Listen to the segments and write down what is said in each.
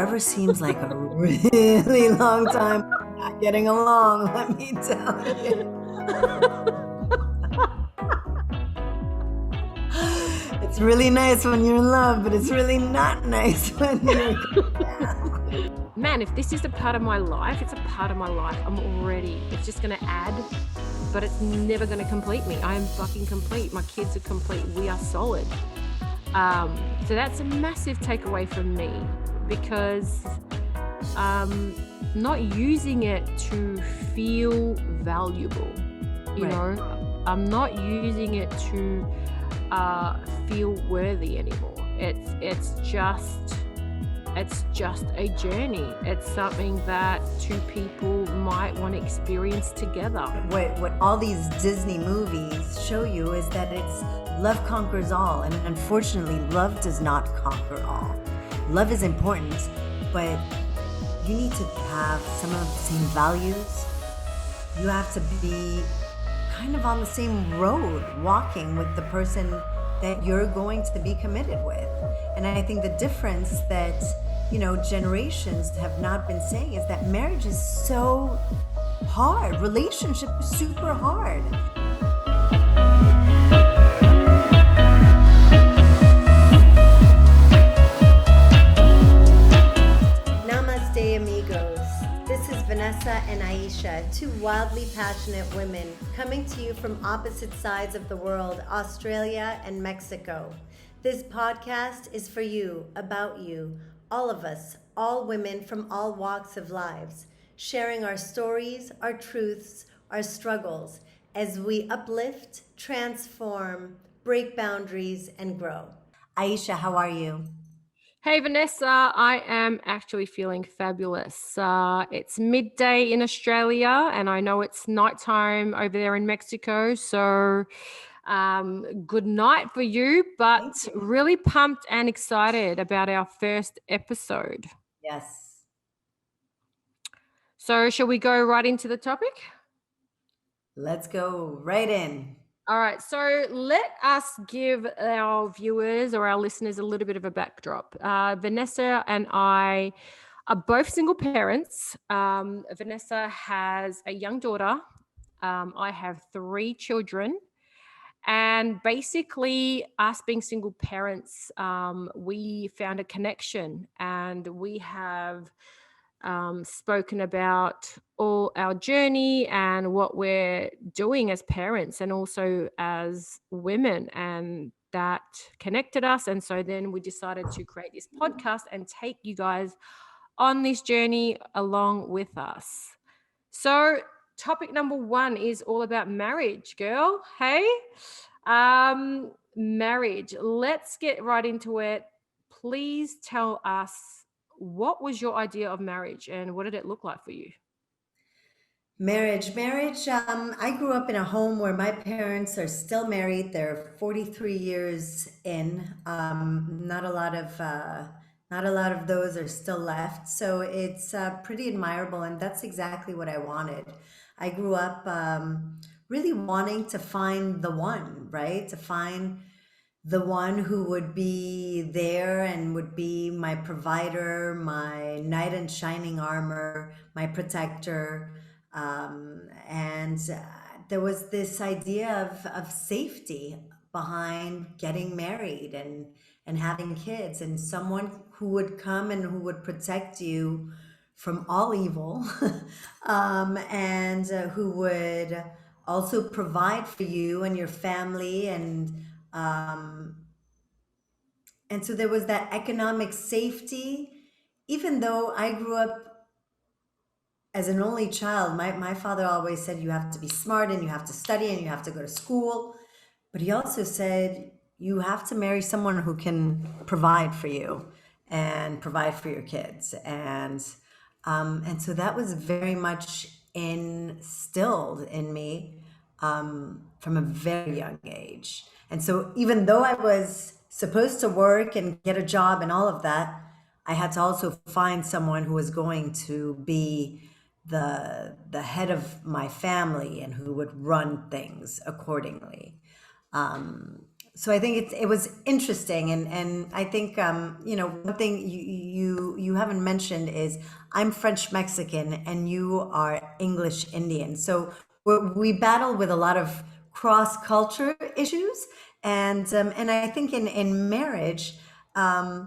forever seems like a really long time. We're not getting along, let me tell you. It's really nice when you're in love, but it's really not nice when you're Man, if this is a part of my life, it's a part of my life. I'm already, it's just going to add, but it's never going to complete me. I am fucking complete. My kids are complete. We are solid. So that's a massive takeaway from me, because not using it to feel valuable, you know, I'm not using it to feel worthy anymore. It's just a journey. It's something that two people might want to experience together. What all these Disney movies show you is that it's love conquers all, and unfortunately love does not conquer all. Love is important, but you need to have some of the same values. You have to be kind of on the same road, walking with the person that you're going to be committed with. And I think the difference that, generations have not been saying is that marriage is so hard. Relationship is super hard. Namaste, amigos. This is Vanessa and Aesha, two wildly passionate women coming to you from opposite sides of the world, Australia and Mexico. This podcast is for you, about you, all of us, all women from all walks of lives, sharing our stories, our truths, our struggles, as we uplift, transform, break boundaries, and grow. Aesha, how are you? Hey, Vanessa, I am actually feeling fabulous. It's midday in Australia, and I know it's nighttime over there in Mexico. So good night for you, but really pumped and excited about our first episode. Yes. So shall we go right into the topic? Let's go right in. All right, so let us give our viewers or our listeners a little bit of a backdrop. Vanessa and I are both single parents. Vanessa has a young daughter. I have 3 children. And basically, us being single parents, we found a connection, and we have spoken about all our journey and what we're doing as parents and also as women, and that connected us. And so then we decided to create this podcast and take you guys on this journey along with us. So topic number 1 is all about marriage, girl. Hey, marriage. Let's get right into it. Please tell us, what was your idea of marriage and what did it look like for you? Marriage. I grew up in a home where my parents are still married. They're 43 years in. Not a lot of those are still left. So it's pretty admirable, and that's exactly what I wanted. I grew up really wanting to find the one, right? To find the one who would be there and would be my provider, my knight in shining armor, my protector. And there was this idea of safety behind getting married and having kids, and someone who would come and who would protect you from all evil, and who would also provide for you and your family, and so there was that economic safety. Even though I grew up as an only child, my father always said you have to be smart and you have to study and you have to go to school. But he also said you have to marry someone who can provide for you and provide for your kids. And so that was very much instilled in me from a very young age. And so even though I was supposed to work and get a job and all of that, I had to also find someone who was going to be the head of my family and who would run things accordingly. so I think it was interesting, and I think one thing you haven't mentioned is I'm French Mexican and you are English Indian, so we battle with a lot of cross culture issues, and I think in marriage. I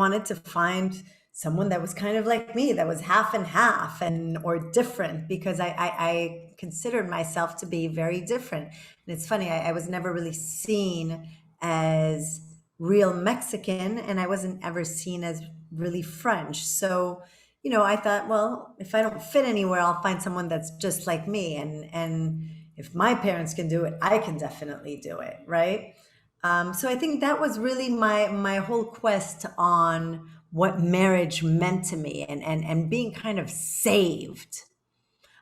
wanted to find someone that was kind of like me, that was half and half and or different, because I considered myself to be very different. And it's funny, I was never really seen as real Mexican, and I wasn't ever seen as really French. So, I thought, well, if I don't fit anywhere, I'll find someone that's just like me. And if my parents can do it, I can definitely do it, right? So I think that was really my whole quest on what marriage meant to me, and being kind of saved.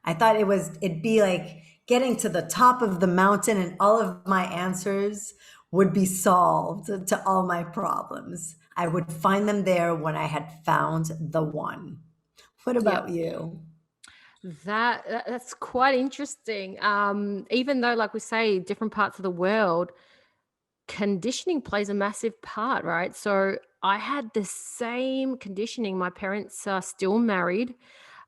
I thought it'd be like getting to the top of the mountain and all of my answers would be solved to all my problems. I would find them there when I had found the one. What Yep. about you? That's quite interesting. Even though, like we say, different parts of the world, conditioning plays a massive part, right? So I had the same conditioning. My parents are still married.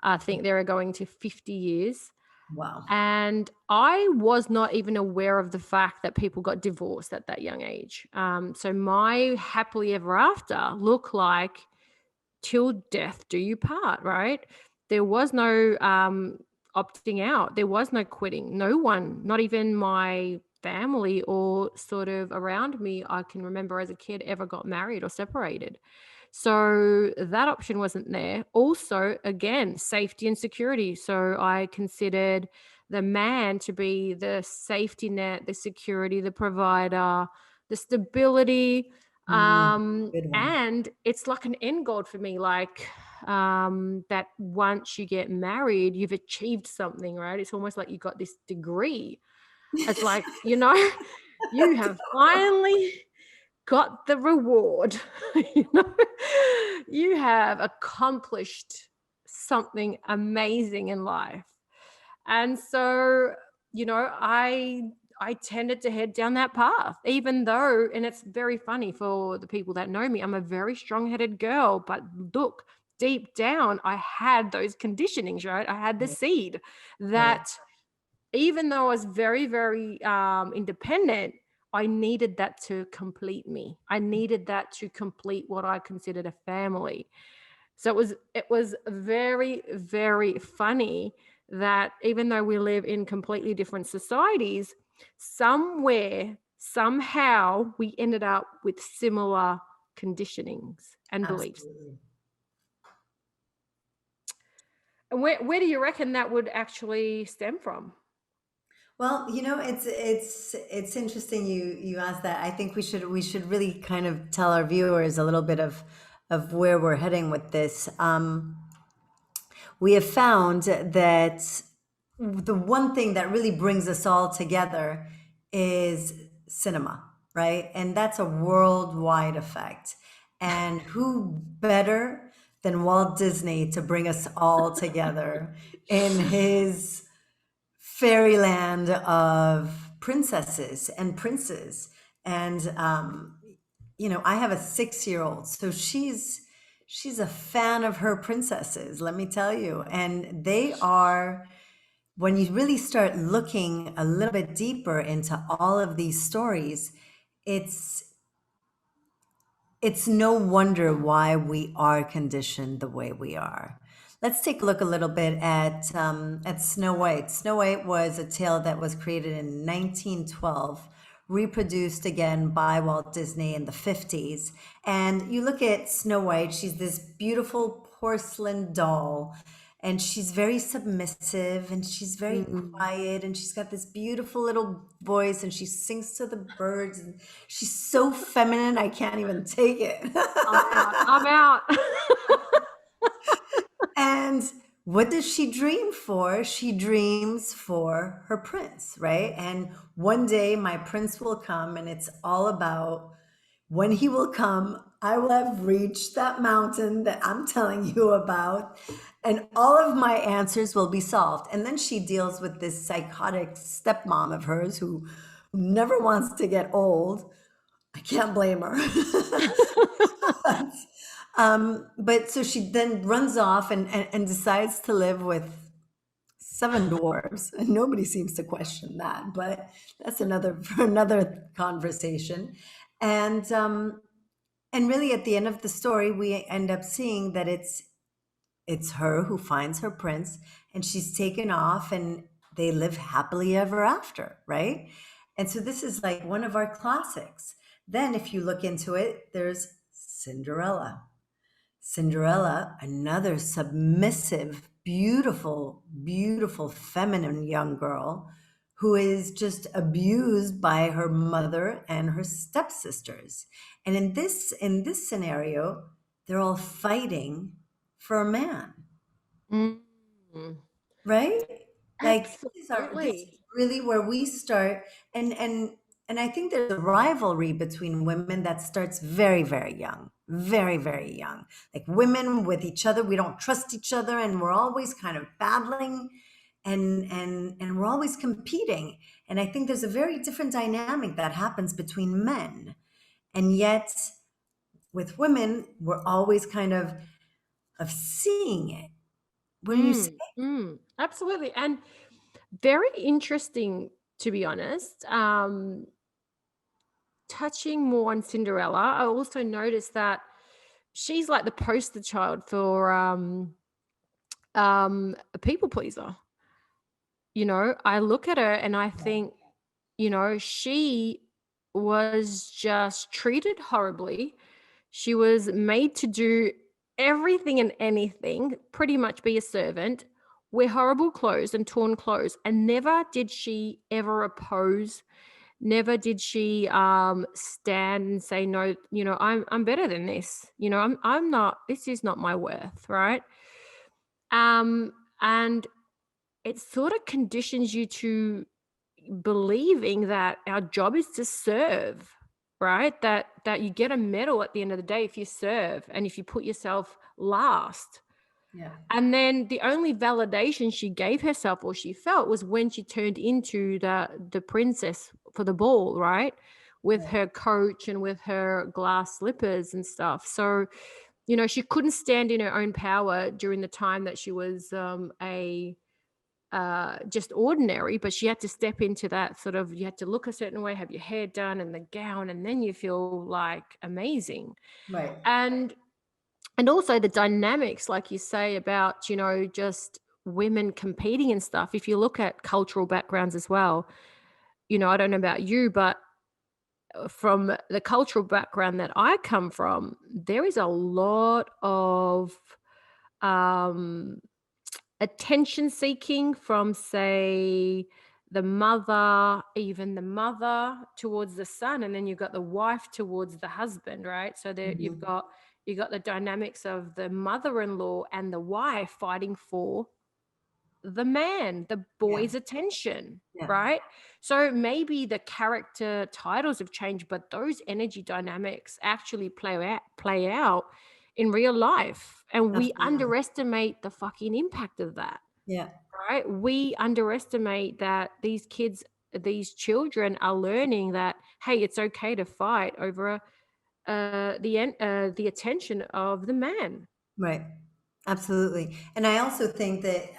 I think they're going to 50 years. Wow. And I was not even aware of the fact that people got divorced at that young age. So my happily ever after looked like till death do you part, right? There was no opting out. There was no quitting. No one, not even my family or sort of around me, I can remember as a kid, ever got married or separated. So that option wasn't there. Also, again, safety and security. So I considered the man to be the safety net, the security, the provider, the stability. Good one. And it's like an end goal for me, like that once you get married, you've achieved something, right? It's almost like you got this degree. It's like, you have finally got the reward. you know, you have accomplished something amazing in life. And so, I tended to head down that path, even though, and it's very funny for the people that know me, I'm a very strong-headed girl, but look, deep down, I had those conditionings, right? I had the Right. seed Right. that even though I was very, very independent, I needed that to complete me. I needed that to complete what I considered a family. So it was very, very funny that even though we live in completely different societies, somewhere, somehow, we ended up with similar conditionings and beliefs. Absolutely. And where do you reckon that would actually stem from? Well, it's interesting you asked that. I think we should really kind of tell our viewers a little bit of where we're heading with this. We have found that the one thing that really brings us all together is cinema, right? And that's a worldwide effect. And who better than Walt Disney to bring us all together in his fairyland of princesses and princes. And I have a 6-year old, so she's a fan of her princesses, let me tell you. And they are, when you really start looking a little bit deeper into all of these stories, it's it's no wonder why we are conditioned the way we are. Let's take a look a little bit at Snow White. Snow White was a tale that was created in 1912, reproduced again by Walt Disney in the 50s. And you look at Snow White, she's this beautiful porcelain doll, and she's very submissive and she's very Mm. quiet, and she's got this beautiful little voice, and she sings to the birds, and she's so feminine, I can't even take it. I'm out. I'm out. And what does she dream for? She dreams for her prince, right? And one day my prince will come, and it's all about when he will come, I will have reached that mountain that I'm telling you about, and all of my answers will be solved. And then she deals with this psychotic stepmom of hers who who never wants to get old. I can't blame her. But so she then runs off and decides to live with 7 dwarves, and nobody seems to question that. But that's another for another conversation. And and really, at the end of the story, we end up seeing that it's her who finds her prince, and she's taken off, and they live happily ever after, right? And so this is like one of our classics. Then, if you look into it, there's Cinderella. Cinderella, another submissive, beautiful, beautiful, feminine young girl who is just abused by her mother and her stepsisters. And in this scenario, they're all fighting for a man, Mm. right? Like this is Absolutely. really where we start, and I think there's a rivalry between women that starts very, very young, very, very young. Like women with each other, we don't trust each other, and we're always kind of battling, and we're always competing. And I think there's a very different dynamic that happens between men, and yet with women, we're always kind of seeing it. Wouldn't you say? Absolutely. And very interesting, to be honest. Touching more on Cinderella, I also noticed that she's like the poster child for a people pleaser. I look at her and I think, she was just treated horribly. She was made to do everything and anything, pretty much be a servant, wear horrible clothes and torn clothes. And never did she ever oppose. Never did she stand and say, no, I'm better than this. I'm not, this is not my worth, right? And it sort of conditions you to believing that our job is to serve, right? That you get a medal at the end of the day if you serve and if you put yourself last. Yeah. And then the only validation she gave herself or she felt was when she turned into the princess for the ball, right? With her coach and with her glass slippers and stuff. So, she couldn't stand in her own power during the time that she was a just ordinary, but she had to step into that sort of, you had to look a certain way, have your hair done and the gown, and then you feel like amazing. Right. And also the dynamics, like you say, about, just women competing and stuff. If you look at cultural backgrounds as well, I don't know about you, but from the cultural background that I come from, there is a lot of um, attention seeking from, say, even the mother towards the son, and then you've got the wife towards the husband, right? So there Mhm. you've got the dynamics of the mother-in-law and the wife fighting for the man, the Yeah. boy's attention, Yeah. right? So maybe the character titles have changed, but those energy dynamics actually play out in real life. And we Absolutely. underestimate the fucking impact of that, Yeah. right? We underestimate that these children are learning that, hey, it's okay to fight over the attention of the man. Right. Absolutely. And I also think that,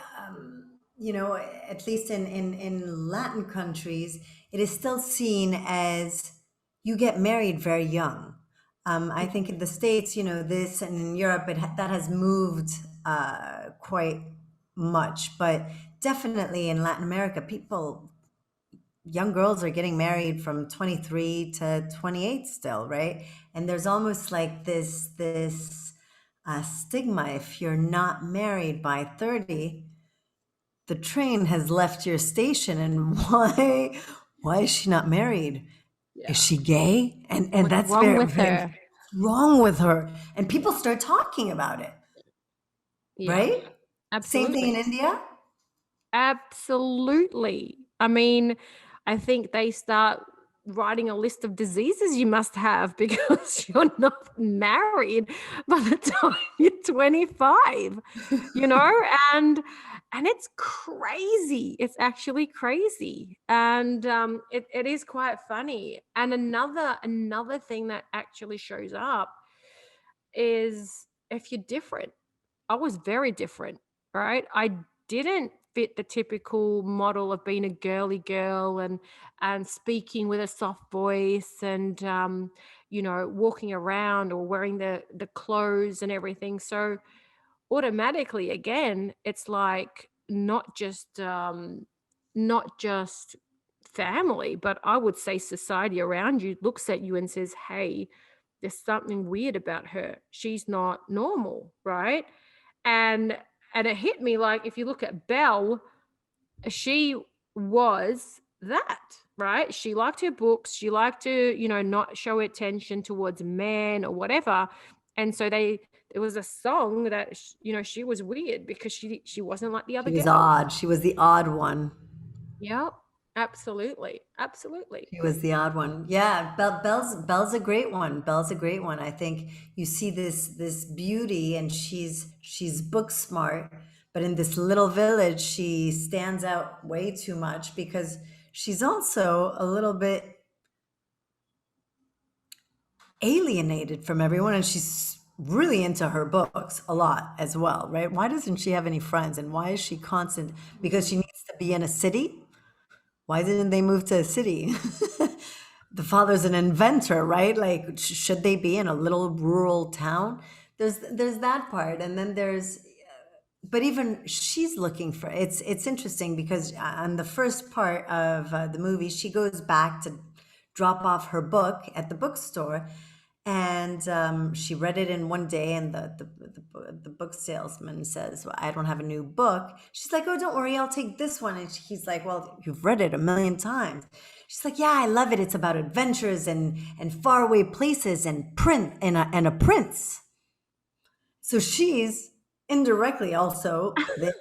at least in Latin countries, it is still seen as you get married very young. I think in the States, this, and in Europe, that has moved quite much. But definitely in Latin America, young girls are getting married from 23 to 28 still, right? And there's almost like this stigma. If you're not married by 30, the train has left your station. And why is she not married? Is Yeah. she gay? And What's that's wrong very, with very her? wrong with her. And people start talking about it, Yeah, right? Same thing in absolutely. India. Absolutely. I mean, I think they start writing a list of diseases you must have because you're not married by the time you're 25, you know? And and it's crazy. It's actually crazy, and it is quite funny. And another thing that actually shows up is if you're different. I was very different, right? I didn't fit the typical model of being a girly girl and speaking with a soft voice and walking around or wearing the clothes and everything. So automatically again it's like not just family, but I would say society around you looks at you and says, hey, there's something weird about her, she's not normal, right? And it hit me, like, if you look at Belle, she was that, right? She liked her books, she liked to not show attention towards men or whatever. And so there was a song that she was weird because she wasn't like the She other was girls. odd. She was the odd one. Yep, absolutely, absolutely. She was the odd one. Yeah, Belle's a great one. Belle's a great one. I think you see this beauty, and she's book smart, but in this little village, she stands out way too much because she's also a little bit alienated from everyone, and she's really into her books a lot as well, right? Why doesn't she have any friends, and why is she constant? Because she Mm, needs to be in a city. Why didn't they move to a city? The father's an inventor, right? Like, should they be in a little rural town? There's that part, and then there's, but even she's looking for, it's interesting because on the first part of the movie, she goes back to drop off her book at the bookstore, and she read it in one day, and the book salesman says, well, I don't have a new book. She's like, oh, don't worry, I'll take this one. And he's like, well, you've read it a million times. She's like, yeah, I love it. It's about adventures and faraway places and and a prince. So she's indirectly also there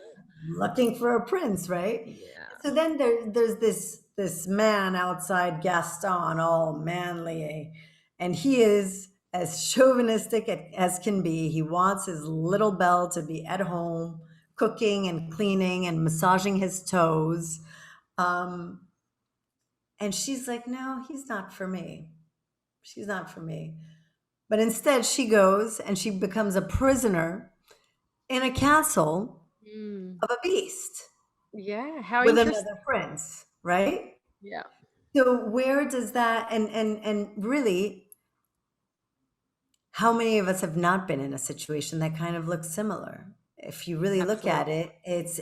looking for a prince, right? yeah. So then there's this man outside Gaston, all manly, and he is as chauvinistic as can be. He wants his little Belle to be at home, cooking and cleaning and massaging his toes. Um, and she's like, no, he's not for me. She's not for me. But instead, she goes and she becomes a prisoner in a castle Mm, of a beast yeah, how with interesting. another prince, right? Yeah, So where does that, and really, how many of us have not been in a situation that kind of looks similar? If you really look absolutely. at it,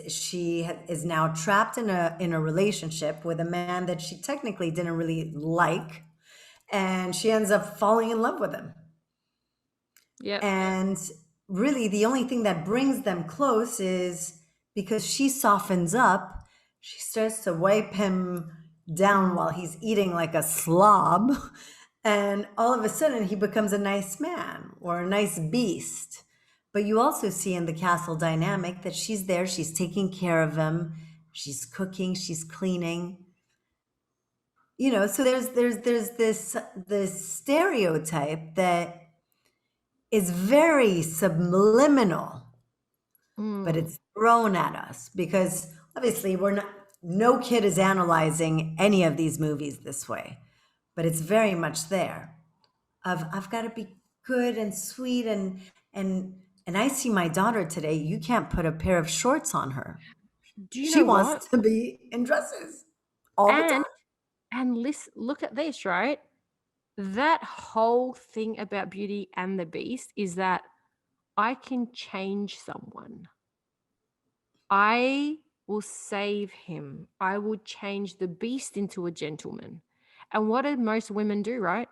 is now trapped in a relationship with a man that she technically didn't really like, and she ends up falling in love with him. Yep. And really, the only thing that brings them close is because she softens up, she starts to wipe him down Mm, while he's eating like a slob. And all of a sudden, he becomes a nice man or a nice beast. But you also see in the castle dynamic that she's there, she's taking care of him, she's cooking, she's cleaning. So there's this stereotype that is very subliminal, but mm, it's thrown at us because obviously no kid is analyzing any of these movies this way, but it's very much there of I've got to be good and sweet and I see my daughter today, you can't put a pair of shorts on her. do you She know what? wants to be in dresses all the And time. listen, look at this, right? That whole thing about Beauty and the Beast is that I can change someone. I will save him. I will change the beast into a gentleman. And what do most women do, right?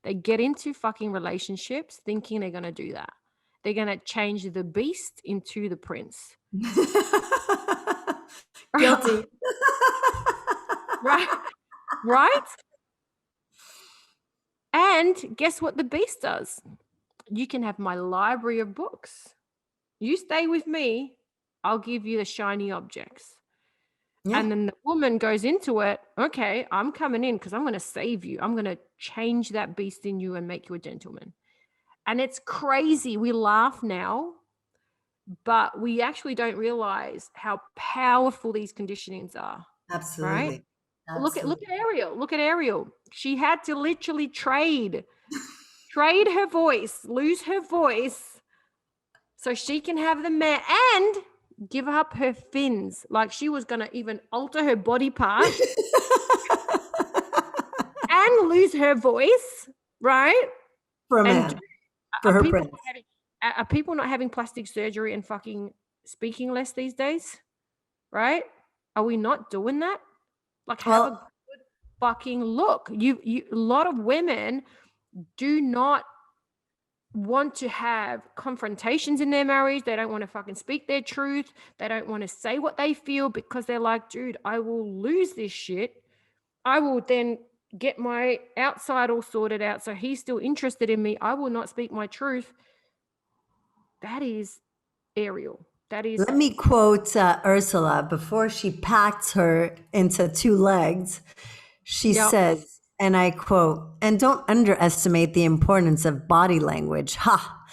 They get into fucking relationships thinking they're going to do that. They're going to change the beast into the prince. Guilty. Right? Right? And guess what the beast does? You can have my library of books. You stay with me, I'll give you the shiny objects. Yeah. And then the woman goes into it, okay, I'm coming in because I'm going to save you. I'm going to change that beast in you and make you a gentleman. And it's crazy. We laugh now, but we actually don't realize how powerful these conditionings are, right? Absolutely. Look Absolutely. at Ariel. Look at Ariel. She had to literally trade her voice, lose her voice, so she can have the man and give up her fins. Like she was going to even alter her body part and lose her voice, right? For a And man, for are her people not prince. having are people not having plastic surgery and fucking speaking less these days? Right? Are we not doing that? Like have a Well, good fucking look. You a lot of women do not want to have confrontations in their marriage. They don't want to fucking speak their truth. They don't want to say what they feel because they're like, dude, I will lose this shit. I will then get my outside all sorted out. So he's still interested in me. I will not speak my truth. That is Ariel. That is, let me quote Ursula before she packs her into two legs. She yep. says, and I quote, and don't underestimate the importance of body language. Ha!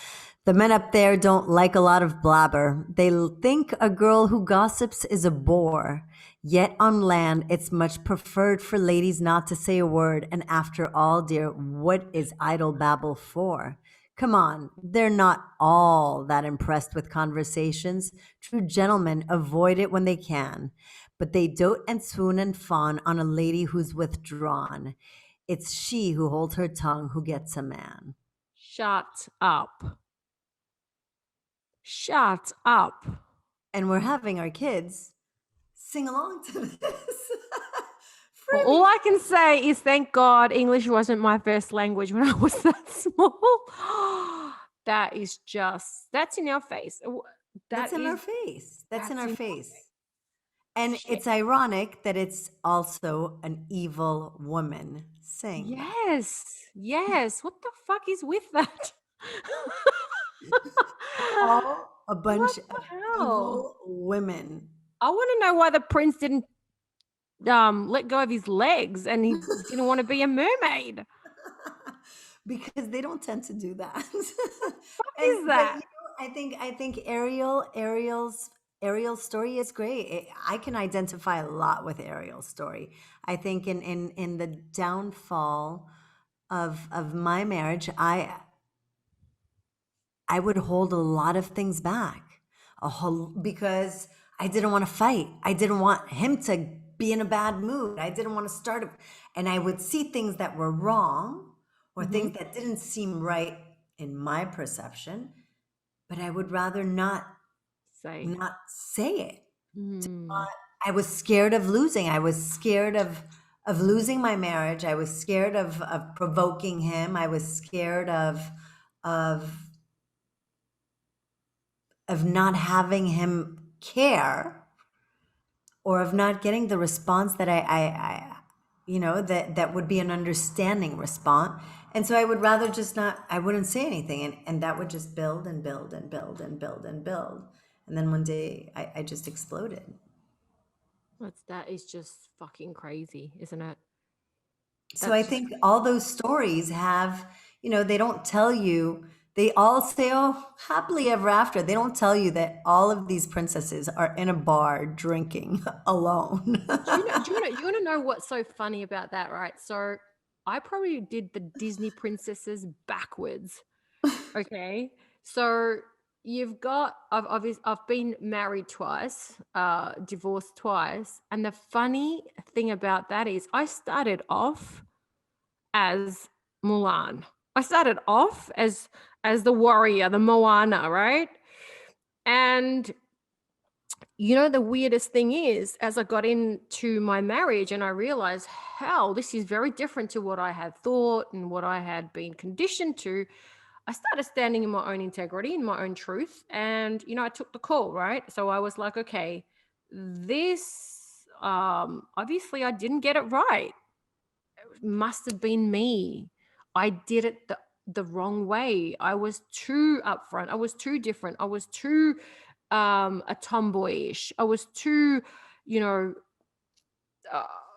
The men up there don't like a lot of blabber. They think a girl who gossips is a bore. Yet on land, it's much preferred for ladies not to say a word. And after all, dear, what is idle babble for? Come on, they're not all that impressed with conversations. True gentlemen avoid it when they can, but they dote and swoon and fawn on a lady who's withdrawn. It's she who holds her tongue who gets a man. Shut up. Shut up. And we're having our kids sing along to this. Well, all I can say is thank God English wasn't my first language when I was that small. That is just, that's in our face. That's That in our is, face. That's in that's our in face. And shit. it's ironic that it's also an evil woman saying that. Yes. Yes. What the fuck is with that? We're all a What bunch the of hell? evil women. I want to know why the prince didn't let go of his legs and he didn't want to be a mermaid. Because they don't tend to do that. Fuck And is but that? I think Ariel's story is great. I can identify a lot with Ariel's story. I think in the downfall of my marriage, I would hold a lot of things back. Because I didn't want to fight. I didn't want him to be in a bad mood. I didn't want to start and I would see things that were wrong or Mm-hmm. things that didn't seem right in my perception, but I would rather Say. not say it. Mm. I was scared of losing. I was scared of losing my marriage. I was scared of provoking him. I was scared of not having him care or of not getting the response that that would be an understanding response. And so I would rather just not, I wouldn't say anything. And that would just build and build and build and build and build. And then one day I just exploded. That is just fucking crazy, isn't it? So I That's just think all those stories have, they don't tell you, they all say, oh, happily ever after. They don't tell you that all of these princesses are in a bar drinking alone. you want to know what's so funny about that, right? So I probably did the Disney princesses backwards. Okay. So you've got I've been married twice, divorced twice, and the funny thing about that is I started off as Mulan. I started off as the warrior, the Moana, right? And the weirdest thing is, as I got into my marriage and I realized how this is very different to what I had thought and what I had been conditioned to, I started standing in my own integrity, in my own truth. And, I took the call, right? So I was like, okay, this, obviously I didn't get it right. It must have been me. I did it the wrong way. I was too upfront. I was too different. I was too a tomboyish. I was too, you know,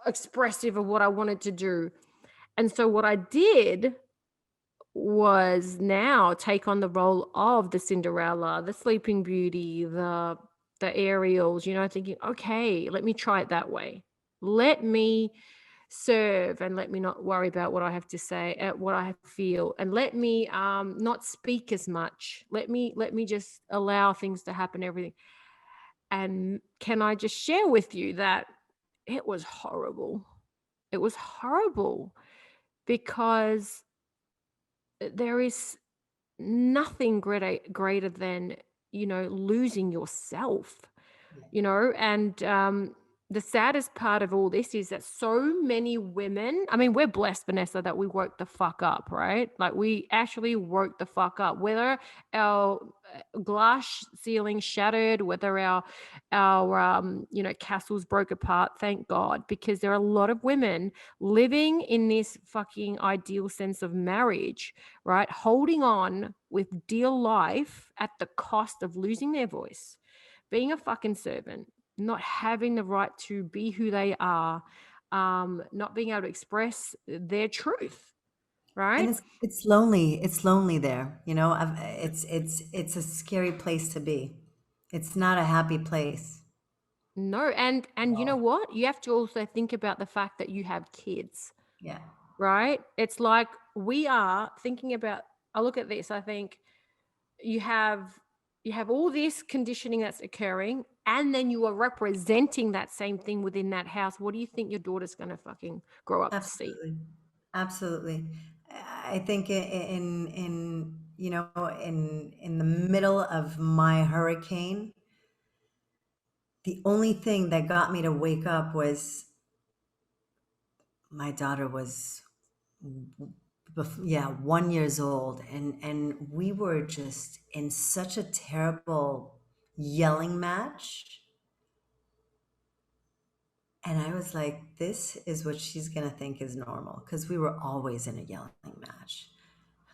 expressive of what I wanted to do. And so what I did was now take on the role of the Cinderella, the Sleeping Beauty, the Ariels, you know, thinking, okay, let me try it that way. Let me serve and let me not worry about what I have to say, what I feel, and let me not speak as much. Let me just allow things to happen, everything. And can I just share with you that it was horrible. It was horrible because there is nothing greater than, you know, losing yourself, you know. And the saddest part of all this is that so many women, I mean, we're blessed, Vanessa, that we woke the fuck up, right? Like, we actually woke the fuck up, whether our glass ceiling shattered, whether our you know, castles broke apart, thank God, because there are a lot of women living in this fucking ideal sense of marriage, right, holding on with dear life at the cost of losing their voice, being a fucking servant, not having the right to be who they are, not being able to express their truth, And right? it's lonely. It's lonely there. You know, it's a scary place to be. It's not a happy place. No, and you know what? You have to also think about the fact that you have kids, Yeah, right? It's like we are thinking about. I look at this. I think you have all this conditioning that's occurring, and then you are representing that same thing within that house. What do you think your daughter's going to fucking grow up to see? absolutely. Absolutely. I think in you know, in the middle of my hurricane, the only thing that got me to wake up was my daughter was yeah, 1 years old, and we were just in such a terrible yelling match. And I was like, this is what she's gonna think is normal, because we were always in a yelling match.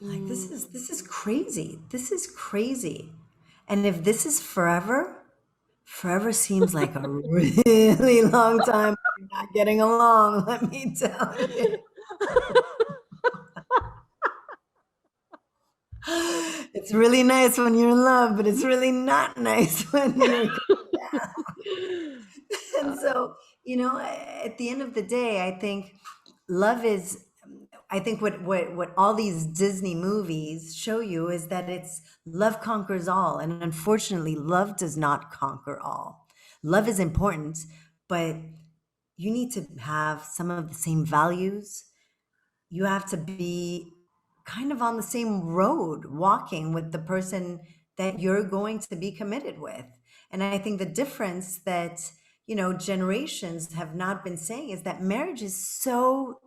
I'm like, Mm. this is crazy. This is crazy. And if this is forever, forever seems like a really long time. We're not getting along, let me tell you. It's really nice when you're in love, but it's really not nice when you're and so, you know, at the end of the day, I think love is, I think what all these Disney movies show you is that it's love conquers all. And unfortunately, love does not conquer all. Love is important, but you need to have some of the same values. You have to be kind of on the same road walking with the person that you're going to be committed with. And I think the difference that, you know, generations have not been saying is that marriage is so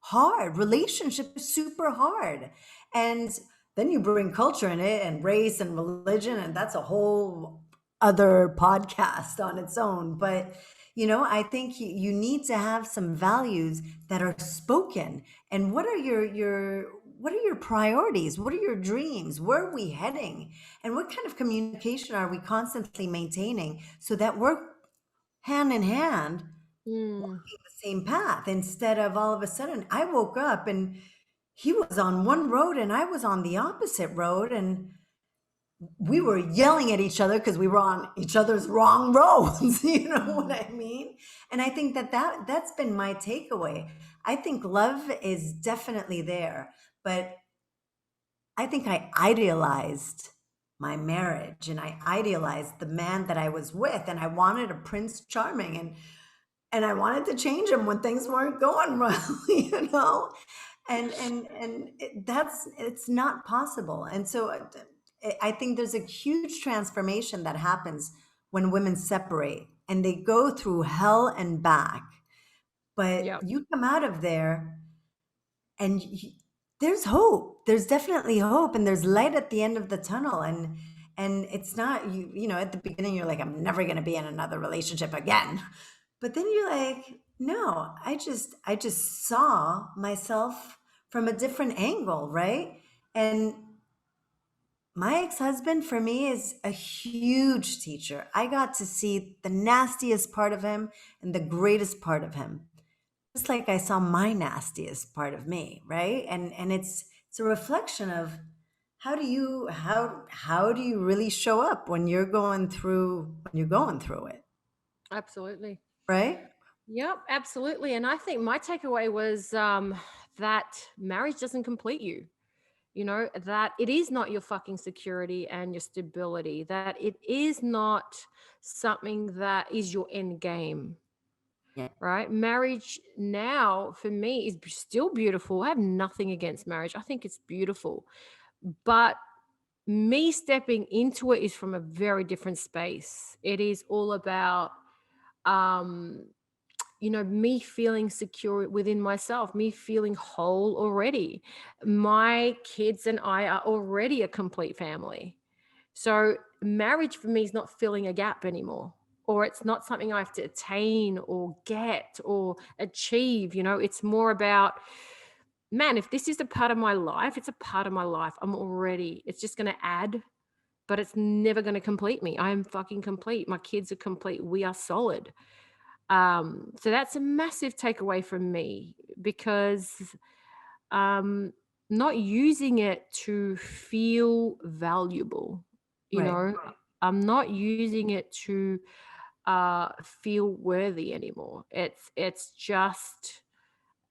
hard. Relationship is super hard. And then you bring culture in it and race and religion, and that's a whole other podcast on its own. But, you know, I think you need to have some values that are spoken. And what are what are your priorities? What are your dreams? Where are we heading? And what kind of communication are we constantly maintaining so that we're hand in hand Mm. the same path, instead of all of a sudden I woke up and he was on one road and I was on the opposite road, and we were yelling at each other because we were on each other's wrong roads. You know what I mean? And I think that's been my takeaway. I think love is definitely there, but I think I idealized my marriage and I idealized the man that I was with, and I wanted a Prince Charming, and I wanted to change him when things weren't going well, you know? That's, it's not possible. And so I think there's a huge transformation that happens when women separate and they go through hell and back. But Yeah. you come out of there and there's hope. There's definitely hope, and there's light at the end of the tunnel. And it's not, you know, at the beginning you're like, I'm never going to be in another relationship again. But then you're like, no, I just saw myself from a different angle, right? And my ex-husband for me is a huge teacher. I got to see the nastiest part of him and the greatest part of him. Just like I saw my nastiest part of me, right? And It's a reflection of how do you really show up when you're going through it, Absolutely. right? Yep, absolutely. And I think my takeaway was that marriage doesn't complete you. You know, that it is not your fucking security and your stability, that it is not something that is your end game, Yeah. right? Marriage now for me is still beautiful. I have nothing against marriage. I think it's beautiful. But me stepping into it is from a very different space. It is all about um me feeling secure within myself, me feeling whole already. My kids and I are already a complete family. So marriage for me is not filling a gap anymore, or it's not something I have to attain or get or achieve. It's more about, man, if this is a part of my life, it's a part of my life. It's just going to add, but it's never going to complete me. I am fucking complete. My kids are complete. We are solid. So that's a massive takeaway from me, because um, not using it to feel valuable, you Right. know, I'm not using it to feel worthy anymore. It's just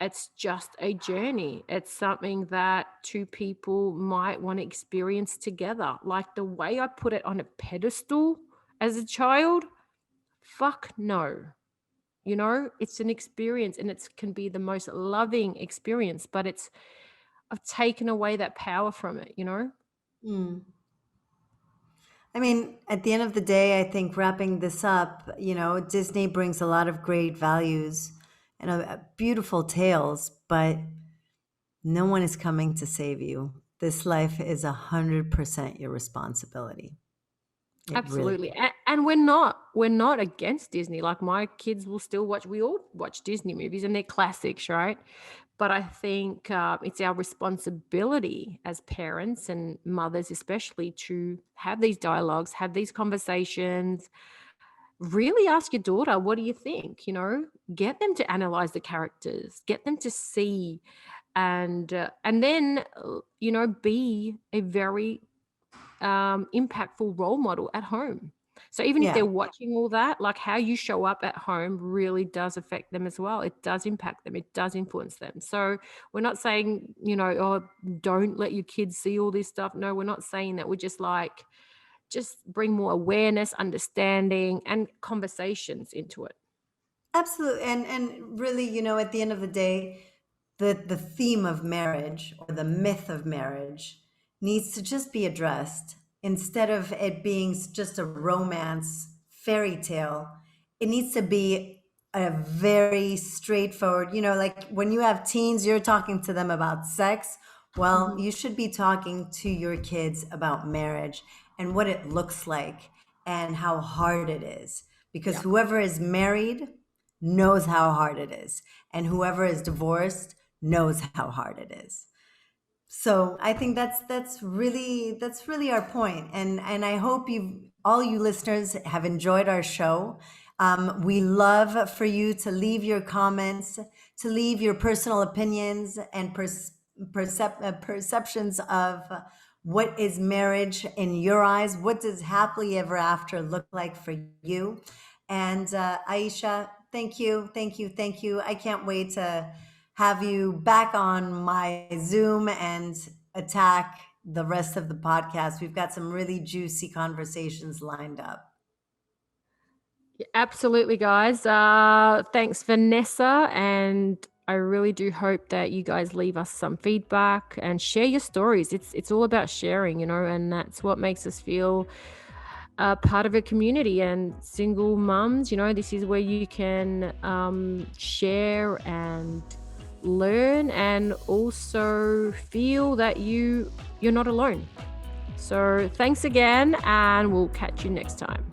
a journey. It's something that two people might want to experience together. Like the way I put it on a pedestal as a child, fuck no. It's an experience, and it can be the most loving experience, but I've taken away that power from it. Mm. I mean, at the end of the day, I think wrapping this up, Disney brings a lot of great values and beautiful tales, but no one is coming to save you. This life is 100% your responsibility. It really Absolutely. is. And we're not against Disney. Like my kids will still watch, we all watch Disney movies and they're classics, right? But I think it's our responsibility as parents and mothers, especially, to have these dialogues, have these conversations. Really ask your daughter, what do you think? Get them to analyze the characters, get them to see, and then be a very impactful role model at home. So even if Yeah, they're watching all that, like how you show up at home really does affect them as well. It does impact them. It does influence them. So we're not saying, oh, don't let your kids see all this stuff. No, we're not saying that. We're just bring more awareness, understanding, and conversations into it. absolutely. And really, at the end of the day, the theme of marriage or the myth of marriage needs to just be addressed instead of it being just a romance fairy tale. It needs to be a very straightforward, like when you have teens, you're talking to them about sex. Well, Mhm. you should be talking to your kids about marriage and what it looks like and how hard it is, because Yeah. whoever is married knows how hard it is, and whoever is divorced knows how hard it is. So I think that's really our point, and I hope you all you listeners have enjoyed our show. We love for you to leave your comments, to leave your personal opinions and perceptions of what is marriage in your eyes. What does happily ever after look like for you? And Aisha, thank you, thank you, thank you. I can't wait to have you back on my Zoom and attack the rest of the podcast. We've got some really juicy conversations lined up. Yeah, absolutely, guys. Thanks, Vanessa. And I really do hope that you guys leave us some feedback and share your stories. It's all about sharing, and that's what makes us feel part of a community. And single mums, this is where you can share and learn, and also feel that you're not alone. So thanks again, and we'll catch you next time.